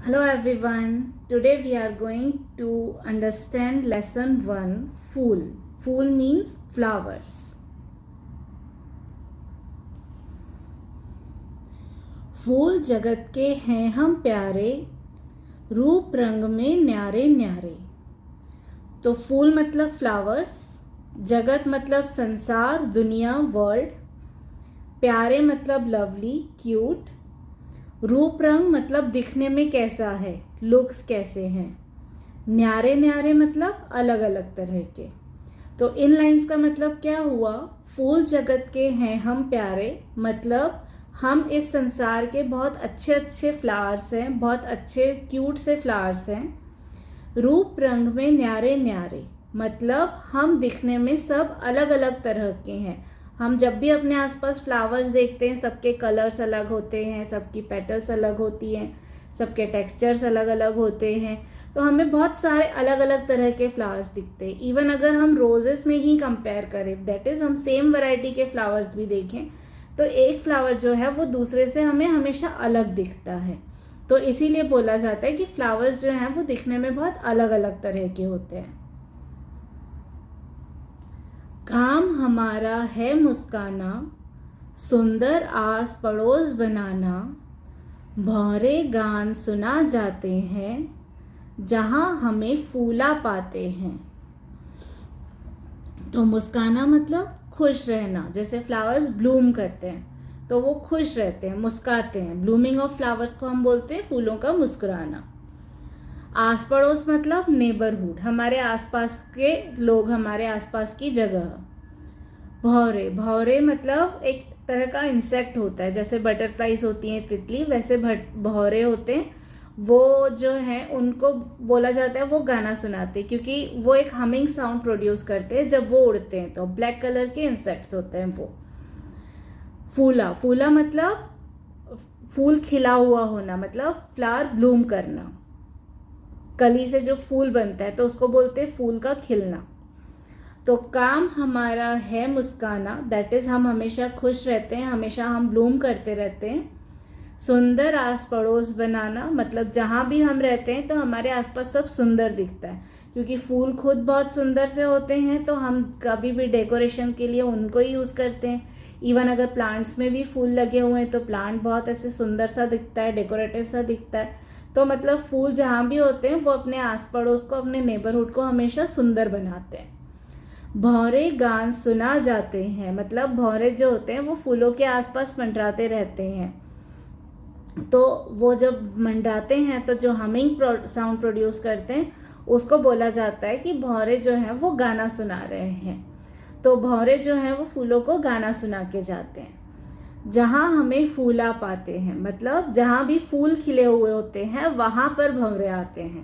Hello everyone. Today we are going to understand lesson 1 Fool. Fool means flowers. फूल जगत के हैं हम प्यारे, रूप रंग में न्यारे न्यारे। तो फूल मतलब फ्लावर्स, जगत मतलब संसार, दुनिया, वर्ल्ड, प्यारे मतलब लवली, क्यूट, रूप रंग मतलब दिखने में कैसा है, लुक्स कैसे हैं, न्यारे न्यारे मतलब अलग अलग तरह के। तो इन लाइंस का मतलब क्या हुआ? फूल जगत के हैं हम प्यारे मतलब हम इस संसार के बहुत अच्छे अच्छे फ्लावर्स हैं, बहुत अच्छे क्यूट से फ्लावर्स हैं। रूप रंग में न्यारे न्यारे मतलब हम दिखने में सब अलग अलग तरह के हैं। हम जब भी अपने आसपास फ्लावर्स देखते हैं, सबके कलर्स अलग होते हैं, सबकी पेटल्स अलग होती हैं, सबके टेक्सचर्स अलग अलग होते हैं। तो हमें बहुत सारे अलग अलग तरह के फ्लावर्स दिखते हैं। इवन अगर हम रोजेस में ही कंपेयर करें, दैट इज़ हम सेम वैरायटी के फ्लावर्स भी देखें, तो एक फ्लावर जो है वो दूसरे से हमें हमेशा अलग दिखता है। तो इसीलिए बोला जाता है कि फ्लावर्स जो हैं वो दिखने में बहुत अलग अलग तरह के होते हैं। काम हमारा है मुस्काना, सुंदर आस पड़ोस बनाना, भौरे गान सुना जाते हैं, जहाँ हमें फूला पाते हैं। तो मुस्काना मतलब खुश रहना। जैसे फ्लावर्स ब्लूम करते हैं तो वो खुश रहते हैं, मुस्काते हैं। ब्लूमिंग ऑफ फ्लावर्स को हम बोलते हैं फूलों का मुस्कुराना। आस पड़ोस मतलब नेबरहुड, हमारे आसपास के लोग, हमारे आसपास की जगह। भौरे, भौरे मतलब एक तरह का इंसेक्ट होता है, जैसे बटरफ्लाइज होती हैं तितली, वैसे भौरे होते हैं। वो जो हैं उनको बोला जाता है वो गाना सुनाते हैं, क्योंकि वो एक हमिंग साउंड प्रोड्यूस करते हैं जब वो उड़ते हैं। तो ब्लैक कलर के इंसेक्ट्स होते हैं वो। फूला, फूला मतलब फूल खिला हुआ होना, मतलब फ्लावर ब्लूम करना। कली से जो फूल बनता है तो उसको बोलते हैं फूल का खिलना। तो काम हमारा है मुस्काना, दैट इज हम हमेशा खुश रहते हैं, हमेशा हम ब्लूम करते रहते हैं। सुंदर आस पड़ोस बनाना मतलब जहाँ भी हम रहते हैं तो हमारे आसपास सब सुंदर दिखता है, क्योंकि फूल खुद बहुत सुंदर से होते हैं। तो हम कभी भी डेकोरेशन के लिए उनको ही यूज़ करते हैं। इवन अगर प्लांट्स में भी फूल लगे हुए हैं तो प्लांट बहुत ऐसे सुंदर सा दिखता है, डेकोरेटिव सा दिखता है। तो मतलब फूल जहाँ भी होते हैं वो अपने आस पड़ोस को, अपने नेबरहुड को हमेशा सुंदर बनाते हैं। भौरे गान सुना जाते हैं मतलब भौरे जो होते हैं वो फूलों के आसपास मंडराते रहते हैं। तो वो जब मंडराते हैं तो जो हमिंग साउंड प्रोड्यूस करते हैं उसको बोला जाता है कि भौरे जो हैं वो गाना सुना रहे हैं। तो भौरे जो हैं वो फूलों को गाना सुना के जाते हैं। जहाँ हमें फूला पाते हैं मतलब जहाँ भी फूल खिले हुए होते हैं वहाँ पर भंवरे आते हैं।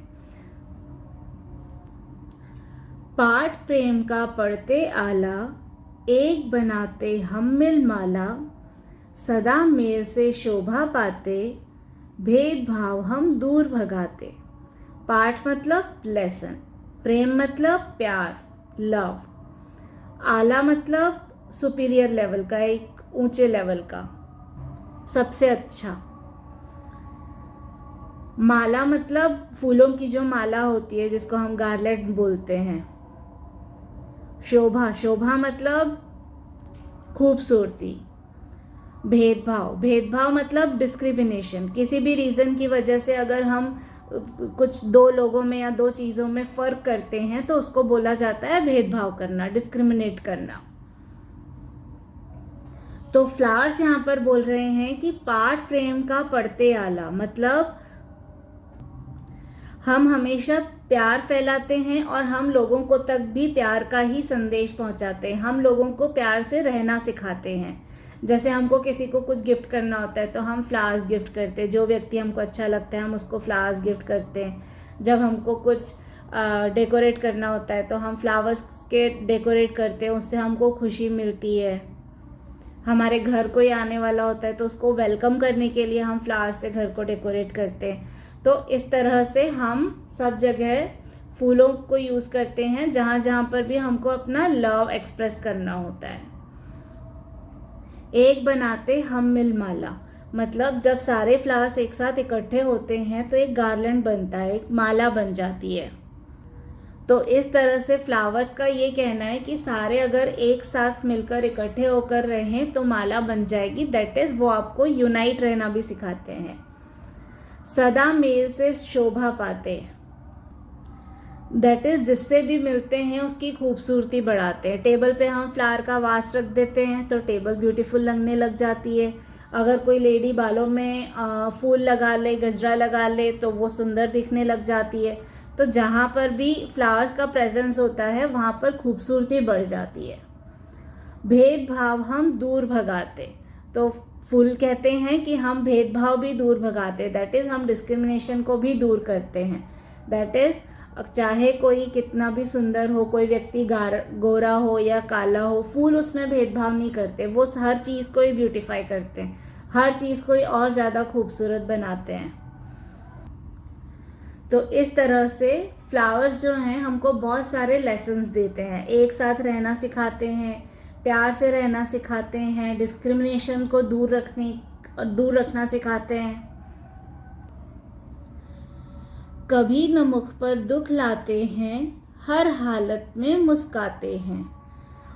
पाठ प्रेम का पढ़ते आला, एक बनाते हम मिल माला, सदा मेल से शोभा पाते, भेदभाव हम दूर भगाते। पाठ मतलब लेसन, प्रेम मतलब प्यार, लव, आला मतलब सुपीरियर लेवल का, एक ऊंचे लेवल का, सबसे अच्छा। माला मतलब फूलों की जो माला होती है जिसको हम गार्लेट बोलते हैं। शोभा, शोभा मतलब खूबसूरती। भेदभाव, भेदभाव मतलब डिस्क्रिमिनेशन। किसी भी रीज़न की वजह से अगर हम कुछ दो लोगों में या दो चीज़ों में फ़र्क करते हैं तो उसको बोला जाता है भेदभाव करना, डिस्क्रिमिनेट करना। तो फ्लावर्स यहाँ पर बोल रहे हैं कि पाठ प्रेम का पढ़ते आला मतलब हम हमेशा प्यार फैलाते हैं और हम लोगों को तक भी प्यार का ही संदेश पहुंचाते हैं। हम लोगों को प्यार से रहना सिखाते हैं। जैसे हमको किसी को कुछ गिफ्ट करना होता है तो हम फ्लावर्स गिफ्ट करते हैं। जो व्यक्ति हमको अच्छा लगता है हम उसको फ्लावर्स गिफ्ट करते हैं। जब हमको कुछ डेकोरेट करना होता है तो हम फ्लावर्स के डेकोरेट करते हैं, उससे हमको खुशी मिलती है। हमारे घर कोई आने वाला होता है तो उसको वेलकम करने के लिए हम फ्लावर्स से घर को डेकोरेट करते हैं। तो इस तरह से हम सब जगह फूलों को यूज़ करते हैं जहाँ जहाँ पर भी हमको अपना लव एक्सप्रेस करना होता है। एक बनाते हम मिल माला मतलब जब सारे फ्लावर्स एक साथ इकट्ठे होते हैं तो एक गार्लैंड बनता है, एक माला बन जाती है। तो इस तरह से फ्लावर्स का ये कहना है कि सारे अगर एक साथ मिलकर इकट्ठे होकर रहें तो माला बन जाएगी। दैट इज वो आपको यूनाइट रहना भी सिखाते हैं। सदा मेल से शोभा पाते, दैट इज जिससे भी मिलते हैं उसकी खूबसूरती बढ़ाते हैं। टेबल पे हम फ्लावर का वास रख देते हैं तो टेबल ब्यूटीफुल लगने लग जाती है। अगर कोई लेडी बालों में फूल लगा ले, गजरा लगा ले तो वो सुंदर दिखने लग जाती है। तो जहाँ पर भी फ्लावर्स का प्रेजेंस होता है वहाँ पर खूबसूरती बढ़ जाती है। भेदभाव हम दूर भगाते, तो फूल कहते हैं कि हम भेदभाव भी दूर भगाते, दैट इज हम डिस्क्रिमिनेशन को भी दूर करते हैं। दैट इज चाहे कोई कितना भी सुंदर हो, कोई व्यक्ति गोरा हो या काला हो, फूल उसमें भेदभाव नहीं करते। वो हर चीज़ को ही ब्यूटीफाई करते हैं, हर चीज़ को ही और ज़्यादा खूबसूरत बनाते हैं। तो इस तरह से फ्लावर्स जो हैं हमको बहुत सारे लेसन्स देते हैं। एक साथ रहना सिखाते हैं, प्यार से रहना सिखाते हैं, डिस्क्रिमिनेशन को दूर रखना सिखाते हैं। कभी न मुख पर दुख लाते हैं, हर हालत में मुस्काते हैं।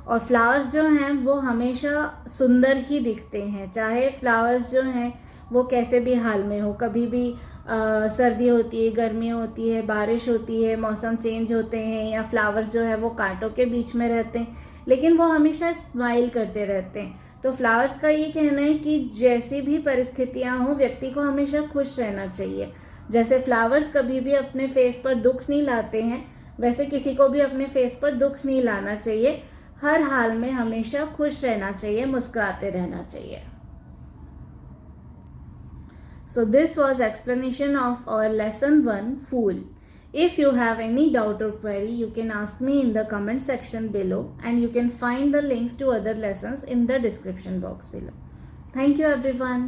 और फ्लावर्स जो हैं वो हमेशा सुंदर ही दिखते हैं, चाहे फ्लावर्स जो हैं वो कैसे भी हाल में हो। कभी भी सर्दी होती है, गर्मी होती है, बारिश होती है, मौसम चेंज होते हैं, या फ्लावर्स जो है वो कांटों के बीच में रहते हैं, लेकिन वो हमेशा स्माइल करते रहते हैं। तो फ्लावर्स का ये कहना है कि जैसी भी परिस्थितियाँ हों, व्यक्ति को हमेशा खुश रहना चाहिए। जैसे फ्लावर्स कभी भी अपने फेस पर दुख नहीं लाते हैं, वैसे किसी को भी अपने फेस पर दुख नहीं लाना चाहिए। हर हाल में हमेशा खुश रहना चाहिए, मुस्कुराते रहना चाहिए। So this was explanation of our lesson 1, Fool. If you have any doubt or query, you can ask me in the comment section below, and you can find the links to other lessons in the description box below. Thank you everyone.